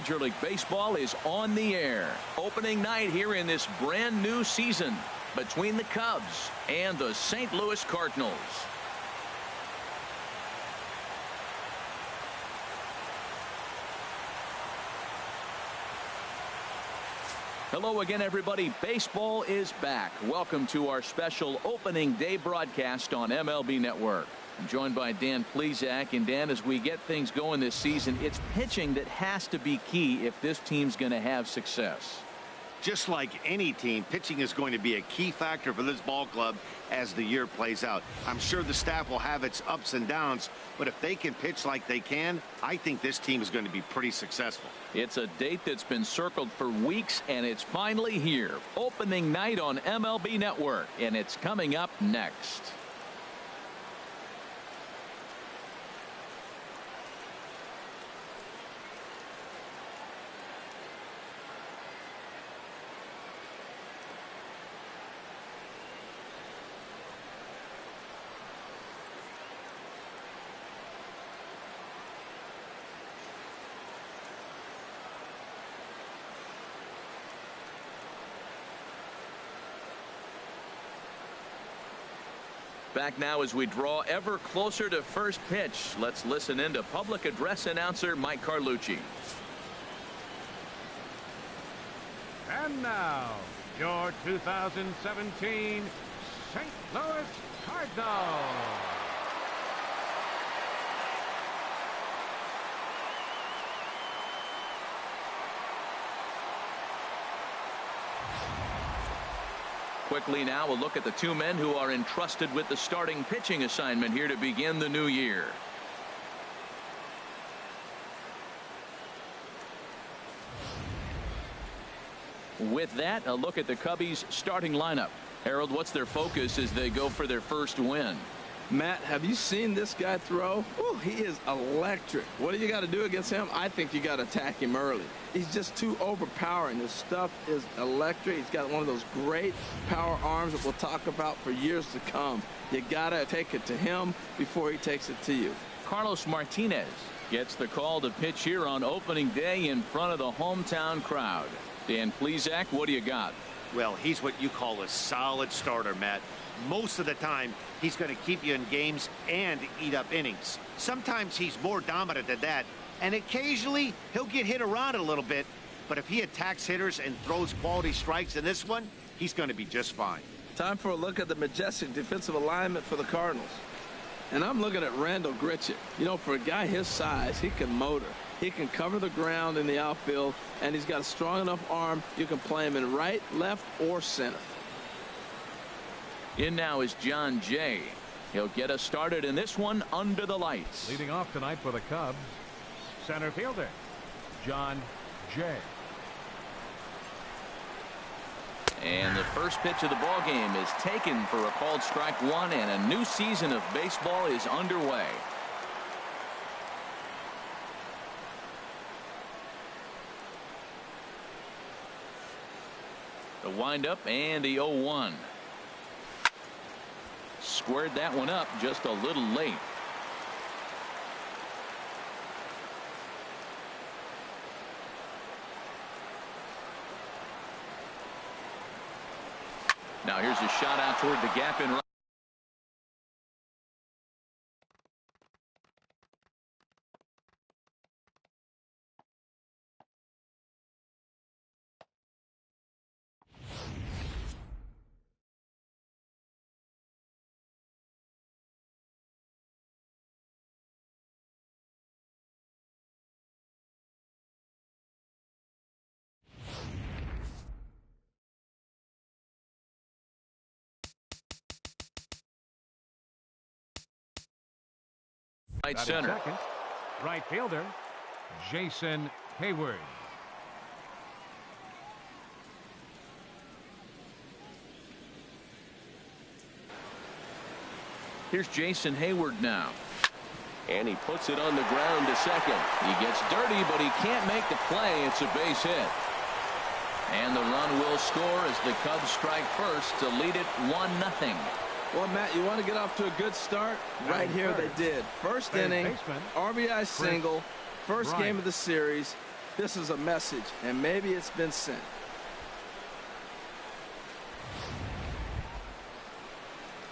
Major League Baseball is on the air. Opening night here in this brand new season between the Cubs and the St. Louis Cardinals. Hello again, everybody. Baseball is back. Welcome to our special opening day broadcast on MLB Network. I'm joined by Dan Plesac. And Dan, as we get things going this season, it's pitching that has to be key if this team's going to have success. Just like any team, pitching is going to be a key factor for this ball club as the year plays out. I'm sure the staff will have its ups and downs, but if they can pitch like they can, I think this team is going to be pretty successful. It's a date that's been circled for weeks, and it's finally here. Opening night on MLB Network, and it's coming up next. Back now as we draw ever closer to first pitch. Let's listen in to public address announcer Mike Carlucci. And now, your 2017 St. Louis Cardinals. Quickly now, a look at the two men who are entrusted with the starting pitching assignment here to begin the new year. With that, a look at the Cubbies' starting lineup. Harold, what's their focus as they go for their first win? Matt, have you seen this guy throw? Ooh, he is electric. What do you got to do against him? I think you got to attack him early. He's just too overpowering. His stuff is electric. He's got one of those great power arms that we'll talk about for years to come. You got to take it to him before he takes it to you. Carlos Martinez gets the call to pitch here on opening day in front of the hometown crowd. Dan Plesac, what do you got? Well, he's what you call a solid starter, Matt. Most of the time, he's going to keep you in games and eat up innings. Sometimes he's more dominant than that, and occasionally he'll get hit around a little bit. But if he attacks hitters and throws quality strikes in this one, he's going to be just fine. Time for a look at the majestic defensive alignment for the Cardinals. And I'm looking at Randall Grichuk. You know, for a guy his size, he can motor. He can cover the ground in the outfield, and he's got a strong enough arm. You can play him in right, left, or center. In now is John Jay. He'll get us started in this one under the lights. Leading off tonight for the Cubs, center fielder John Jay. And the first pitch of the ball game is taken for a called strike one, and a new season of baseball is underway. The windup and the 0-1. Squared that one up just a little late. Now here's a shot out toward the gap in right. Right center. Second, right fielder Jason Hayward. Here's Jason Hayward now. And he puts it on the ground to second. He gets dirty, but he can't make the play. It's a base hit. And the run will score as the Cubs strike first to lead it 1-0. Well, Matt, you want to get off to a good start? Right here they did. First inning, RBI single, first game of the series. This is a message, and maybe it's been sent.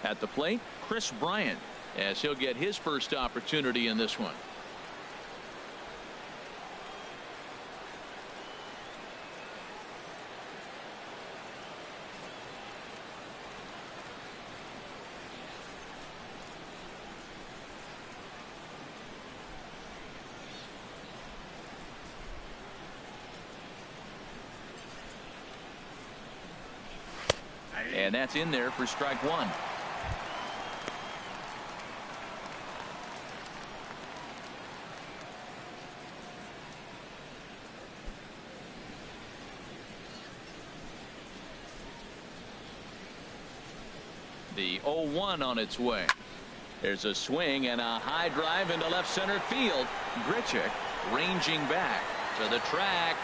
At the plate, Chris Bryant, as he'll get his first opportunity in this one. And that's in there for strike one. The 0-1 on its way. There's a swing and a high drive into left center field. Grichuk ranging back to the track.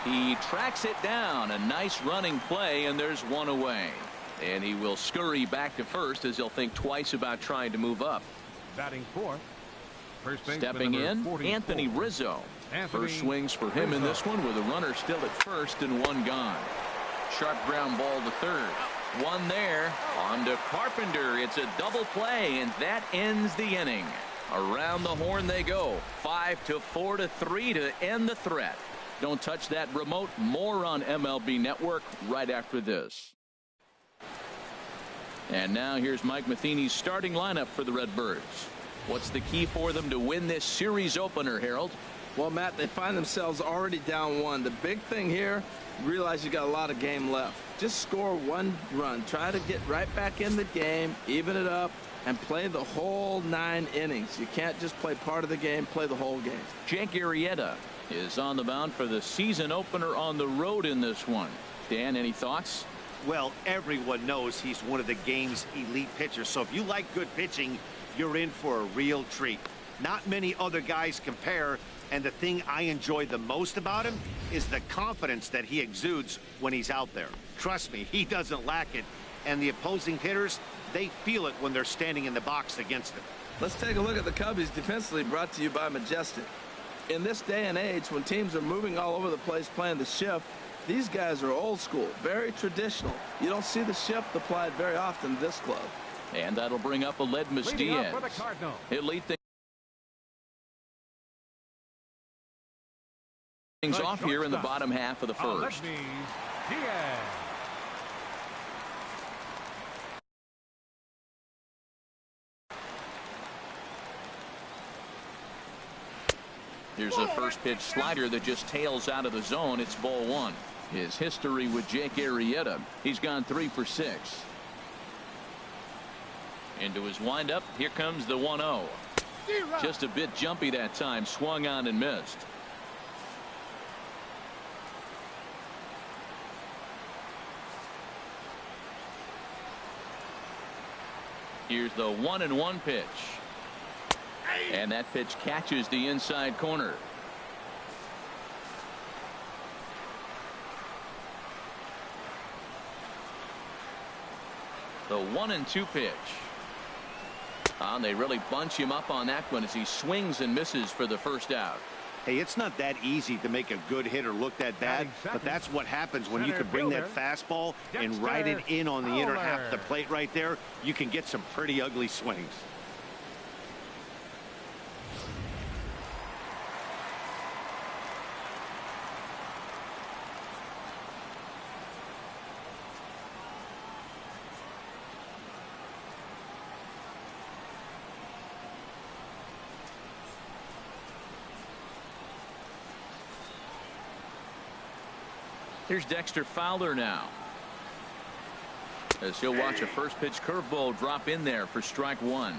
He tracks it down. A nice running play, and there's one away. And he will scurry back to first as he'll think twice about trying to move up. Batting fourth. Stepping in, 44. Anthony Rizzo. First swings for him in this one with a runner still at first and one gone. Sharp ground ball to third. One there. On to Carpenter. It's a double play, and that ends the inning. Around the horn they go. 5-4-3 to end the threat. Don't touch that remote. More on MLB Network right after this. And now here's Mike Matheny's starting lineup for the Redbirds. What's the key for them to win this series opener, Harold? Well, Matt, they find themselves already down one. The big thing here, realize you got a lot of game left. Just score one run. Try to get right back in the game, even it up, and play the whole 9 innings. You can't just play part of the game, play the whole game. Jake Arrieta is on the mound for the season opener on the road in this one. Dan, any thoughts? Well, everyone knows he's one of the game's elite pitchers. So if you like good pitching, you're in for a real treat. Not many other guys compare. And the thing I enjoy the most about him is the confidence that he exudes when he's out there. Trust me, he doesn't lack it. And the opposing hitters, they feel it when they're standing in the box against him. Let's take a look at the Cubbies defensively, brought to you by Majestic. In this day and age, when teams are moving all over the place playing the shift, these guys are old school, very traditional. You don't see the shift applied very often in this club. And that'll bring up Aledmus Diaz. He'll lead things off here in the bottom half of the first. Here's a first pitch slider that just tails out of the zone. It's ball one. His history with Jake Arrieta. He's gone 3 for 6. Into his windup. Here comes the 1-0. Just a bit jumpy that time. Swung on and missed. Here's the 1-1 pitch. And that pitch catches the inside corner. The 1-2 pitch. And they really bunch him up on that one as he swings and misses for the first out. Hey, it's not that easy to make a good hitter look that bad, but that's what happens when you can bring that fastball and ride it in on the inner half of the plate right there. You can get some pretty ugly swings. Here's Dexter Fowler now, as he'll watch a first pitch curveball drop in there for strike one.